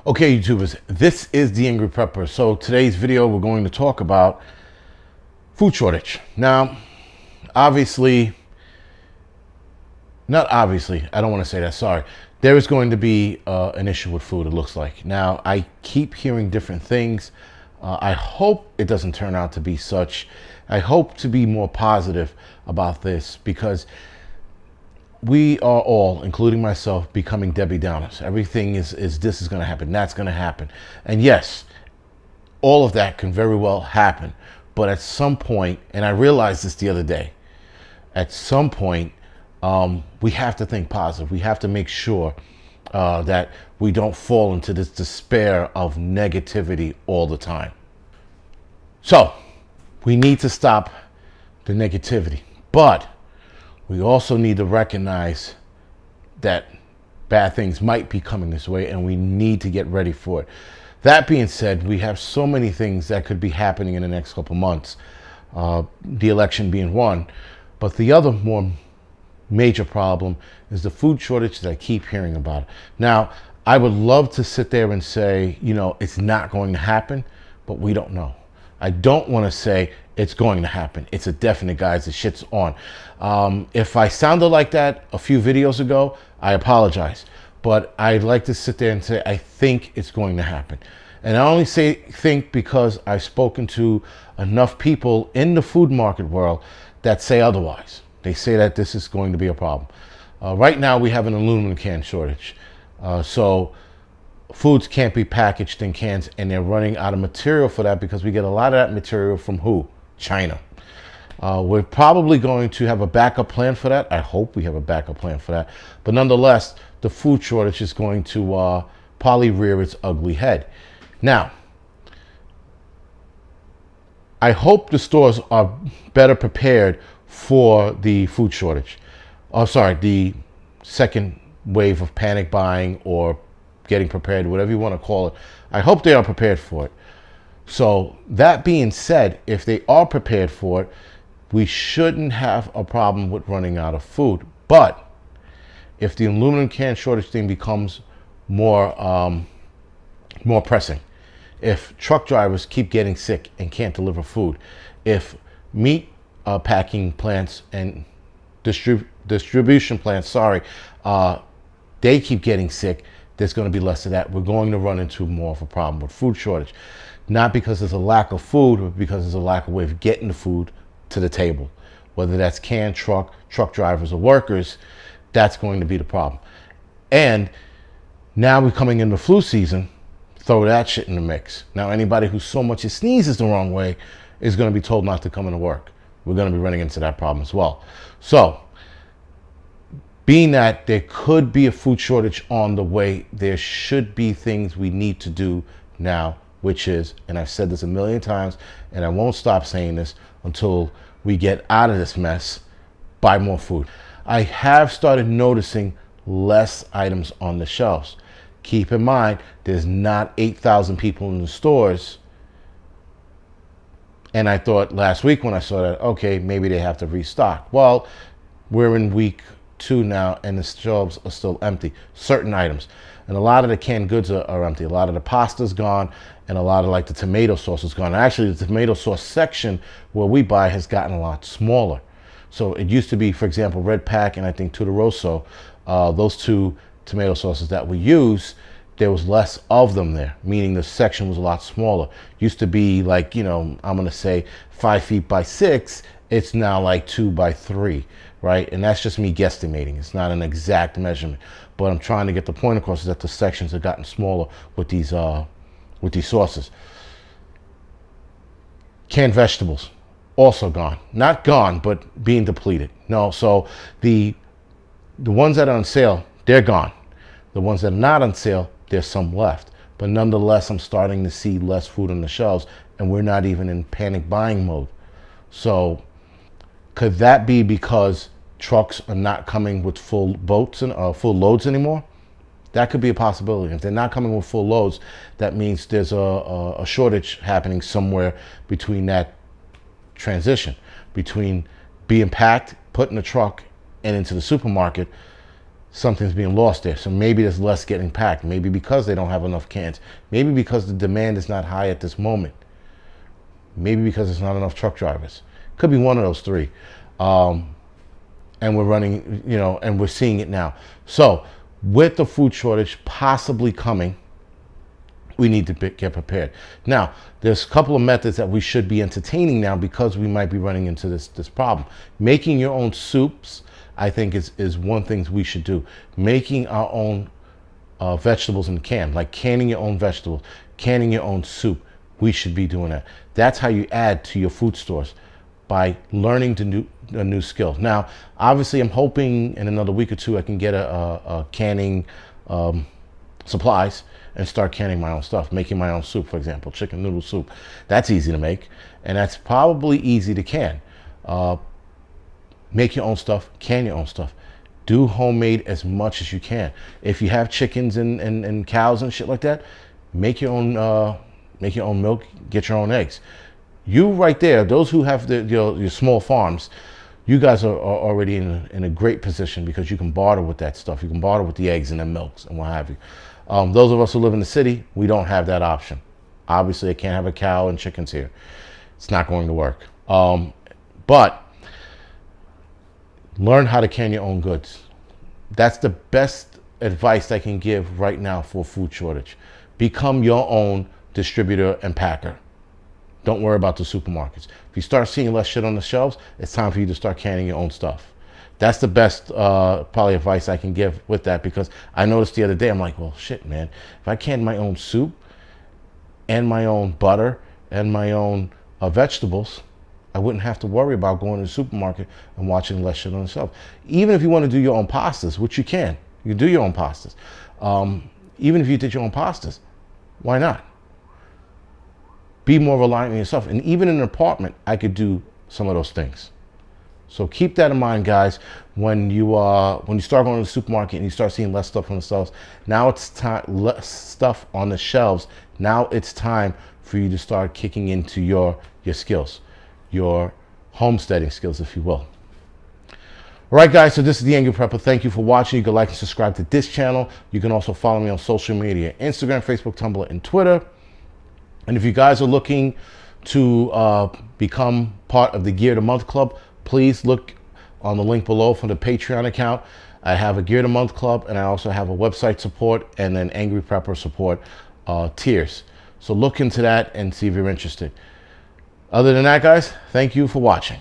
Okay, YouTubers, this is the Angryprepper. So today's video, we're going to talk about food shortage. Now, obviously, not obviously, I don't want to say that, sorry. There is going to be an issue with food, it looks like. Now, I keep hearing different things. I hope it doesn't turn out to be such. I hope to be more positive about this because we are all, including myself, becoming Debbie Downers. Everything is this is going to happen, that's going to happen. And yes, all of that can very well happen. But at some point, and I realized this the other day, at some point, we have to think positive. We have to make sure that we don't fall into this despair of negativity all the time. So we need to stop the negativity. But we also need to recognize that bad things might be coming this way and we need to get ready for it. That being said, we have so many things that could be happening in the next couple months, the election being one. But the other more major problem is the food shortage that I keep hearing about. Now, I would love to sit there and say, you know, it's not going to happen, but we don't know. I don't want to say it's going to happen. It's a definite, guys. The shit's on. If I sounded like that a few videos ago, I apologize. But I'd like to sit there and say, I think it's going to happen. And I only say think because I've spoken to enough people in the food market world that say otherwise. They say that this is going to be a problem. Right now, we have an aluminum can shortage. So foods can't be packaged in cans, and they're running out of material for that because we get a lot of that material from who? China. We're probably going to have a backup plan for that. I hope we have a backup plan for that. But nonetheless, the food shortage is going to probably rear its ugly head. Now, I hope the stores are better prepared for the food shortage. Oh, sorry, the second wave of panic buying or getting prepared, whatever you want to call it. I hope they are prepared for it. So that being said, if they are prepared for it, we shouldn't have a problem with running out of food. But if the aluminum can shortage thing becomes more pressing, if truck drivers keep getting sick and can't deliver food, if meat packing plants and distribution plants, they keep getting sick, there's going to be less of that. We're going to run into more of a problem with food shortage. Not because there's a lack of food, but because there's a lack of way of getting the food to the table. Whether that's canned truck drivers or workers, that's going to be the problem. And now we're coming into flu season, throw that shit in the mix. Now anybody who so much as sneezes the wrong way is going to be told not to come into work. We're going to be running into that problem as well. So, being that there could be a food shortage on the way, there should be things we need to do now, which is, and I've said this a million times, and I won't stop saying this until we get out of this mess, buy more food. I have started noticing less items on the shelves. Keep in mind, there's not 8,000 people in the stores. And I thought last week when I saw that, okay, maybe they have to restock. Well, we're in week 2 now, and the shelves are still empty. Certain items. And a lot of the canned goods are empty. A lot of the pasta's gone, and a lot of like the tomato sauce is gone. Actually, the tomato sauce section where we buy has gotten a lot smaller. So it used to be, for example, Red Pack and I think Tutoroso, those two tomato sauces that we use, there was less of them there, meaning the section was a lot smaller. Used to be like, you know, I'm going to say 5 feet by 6. It's now like 2 by 3, right? And that's just me guesstimating. It's not an exact measurement, but I'm trying to get the point across is that the sections have gotten smaller with these sauces. Canned vegetables, also gone. Not gone, but being depleted. No, so the ones that are on sale, they're gone. The ones that are not on sale, there's some left. But nonetheless, I'm starting to see less food on the shelves, and we're not even in panic buying mode. So could that be because trucks are not coming with full boats and full loads anymore? That could be a possibility. If they're not coming with full loads, that means there's a shortage happening somewhere between that transition, between being packed, put in the truck, and into the supermarket. something's being lost there. So maybe there's less getting packed. Maybe because they don't have enough cans. Maybe because the demand is not high at this moment. Maybe because there's not enough truck drivers. Could be one of those three. And we're running, and we're seeing it now. So with the food shortage possibly coming, we need to get prepared. Now, there's a couple of methods that we should be entertaining now because we might be running into this problem. Making your own soups, I think, is one thing we should do. Making our own vegetables in the can, like canning your own vegetables, canning your own soup. We should be doing that. That's how you add to your food stores, by learning a new skill. Now, obviously, I'm hoping in another week or two I can get a canning supplies and start canning my own stuff, making my own soup, for example, chicken noodle soup. That's easy to make, and that's probably easy to can. Make your own stuff, can your own stuff. Do homemade as much as you can. If you have chickens and cows and shit like that, make your own milk, get your own eggs. You right there, those who have your small farms, you guys are already in a great position because you can barter with that stuff. You can barter with the eggs and the milks and what have you. Those of us who live in the city, we don't have that option. Obviously, I can't have a cow and chickens here. It's not going to work. But learn how to can your own goods. That's the best advice I can give right now for food shortage. Become your own distributor and packer. Don't worry about the supermarkets. If you start seeing less shit on the shelves, it's time for you to start canning your own stuff. That's the best probably advice I can give with that, because I noticed the other day, I'm like, well, shit, man. If I canned my own soup and my own butter and my own vegetables, I wouldn't have to worry about going to the supermarket and watching less shit on the shelf. Even if you want to do your own pastas, which you can do your own pastas. Even if you did your own pastas, why not? Be more reliant on yourself. And even in an apartment, I could do some of those things. So keep that in mind, guys. When you start going to the supermarket and you start seeing less stuff on the shelves, now it's time, less stuff on the shelves. Now it's time for you to start kicking into your skills, your homesteading skills, if you will. All right, guys, so this is the Angryprepper. Thank you for watching. You can like and subscribe to this channel. You can also follow me on social media, Instagram, Facebook, Tumblr, and Twitter. And if you guys are looking to become part of the Gear of the Month Club, please look on the link below for the Patreon account. I have a Gear of the Month Club, and I also have a website support and an Angryprepper support tiers. So look into that and see if you're interested. Other than that, guys, thank you for watching.